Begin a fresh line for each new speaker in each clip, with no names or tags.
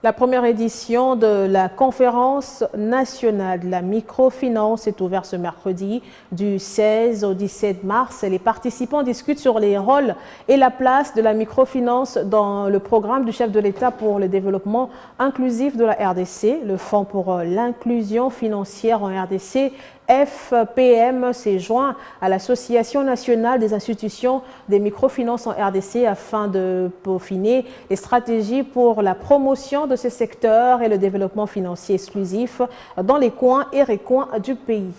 La première édition de la conférence nationale de la microfinance est ouverte ce mercredi du 16 au 17 mars. Les participants discutent sur les rôles et la place de la microfinance dans le programme du chef de l'État pour le développement inclusif de la RDC, le Fonds pour l'inclusion financière en RDC. FPM s'est joint à l'Association nationale des institutions des microfinances en RDC afin de peaufiner les stratégies pour la promotion de ce secteur et le développement financier exclusif dans les coins et recoins du pays.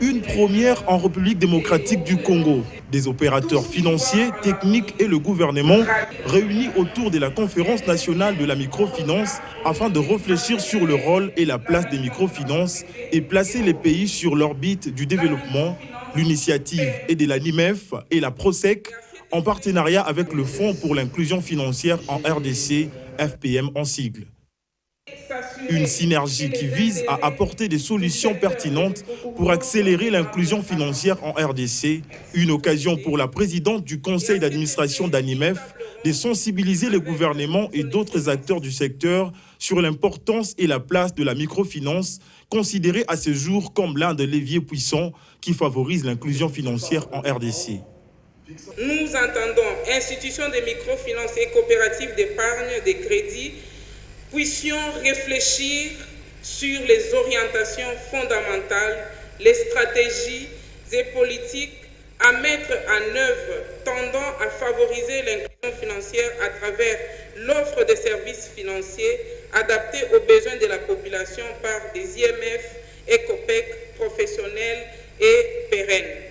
Une première en République démocratique du Congo. Des opérateurs financiers, techniques et le gouvernement réunis autour de la conférence nationale de la microfinance afin de réfléchir sur le rôle et la place des microfinances et placer les pays sur l'orbite du développement. L'initiative est de la NIMEF et la PROSEC en partenariat avec le Fonds pour l'inclusion financière en RDC, FPM en sigle. Une synergie qui vise à apporter des solutions pertinentes pour accélérer l'inclusion financière en RDC. Une occasion pour la présidente du conseil d'administration d'Animef de sensibiliser le gouvernement et d'autres acteurs du secteur sur l'importance et la place de la microfinance, considérée à ce jour comme l'un des leviers puissants qui favorise l'inclusion financière en RDC.
Nous entendons institutions de microfinance et coopératives d'épargne, de crédit, puissions réfléchir sur les orientations fondamentales, les stratégies et politiques à mettre en œuvre tendant à favoriser l'inclusion financière à travers l'offre de services financiers adaptés aux besoins de la population par des IMF, ECOPEC, professionnels et pérennes.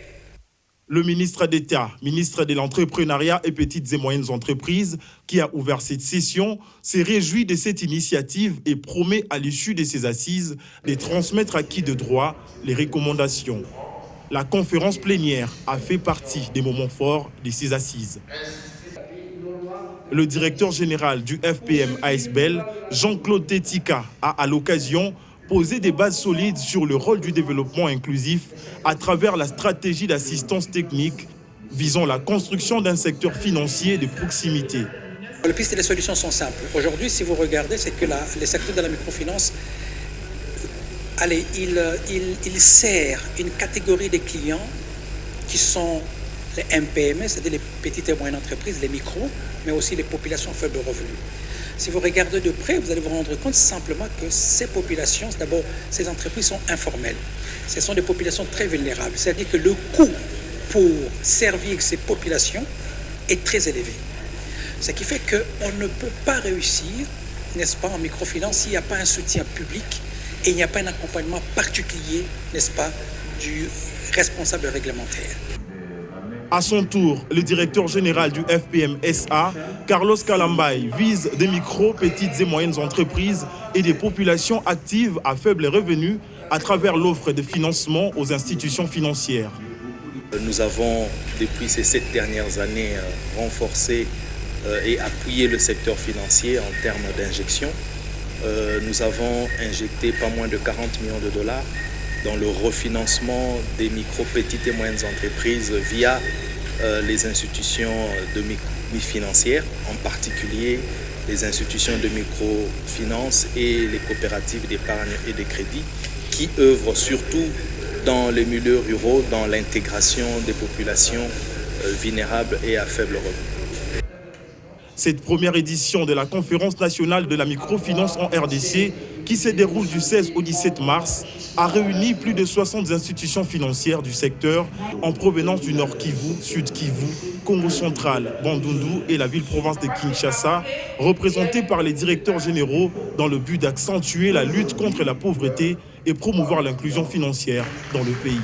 Le ministre d'État, ministre de l'Entrepreneuriat et Petites et Moyennes Entreprises, qui a ouvert cette session, s'est réjoui de cette initiative et promet à l'issue de ces assises de transmettre à qui de droit les recommandations. La conférence plénière a fait partie des moments forts de ces assises. Le directeur général du FPM ASBEL, Jean-Claude Tetika, a à l'occasion poser des bases solides sur le rôle du développement inclusif à travers la stratégie d'assistance technique visant la construction d'un secteur financier de proximité.
Les pistes et les solutions sont simples. Aujourd'hui, si vous regardez, c'est que les secteurs de la microfinance, il sert une catégorie de clients qui sont les MPME, c'est-à-dire les petites et moyennes entreprises, les micros, mais aussi les populations à faible revenu. Si vous regardez de près, vous allez vous rendre compte simplement que ces populations, d'abord, ces entreprises sont informelles. Ce sont des populations très vulnérables. C'est-à-dire que le coût pour servir ces populations est très élevé. Ce qui fait qu'on ne peut pas réussir, n'est-ce pas, en microfinance s'il n'y a pas un soutien public et il n'y a pas un accompagnement particulier, n'est-ce pas, du responsable réglementaire.
À son tour, le directeur général du FPM SA, Carlos Calambay, vise des micro, petites et moyennes entreprises et des populations actives à faible revenu à travers l'offre de financement aux institutions financières.
Nous avons, depuis ces 7 dernières années, renforcé et appuyé le secteur financier en termes d'injection. Nous avons injecté pas moins de 40 millions de dollars dans le refinancement des micro, petites et moyennes entreprises via les institutions financières, en particulier les institutions de microfinance et les coopératives d'épargne et de crédit, qui œuvrent surtout dans les milieux ruraux, dans l'intégration des populations vulnérables et à faible revenu.
Cette première édition de la conférence nationale de la microfinance en RDC, qui se déroule du 16 au 17 mars, a réuni plus de 60 institutions financières du secteur en provenance du Nord Kivu, Sud Kivu, Congo central, Bandundu et la ville-province de Kinshasa, représentées par les directeurs généraux dans le but d'accentuer la lutte contre la pauvreté et promouvoir l'inclusion financière dans le pays.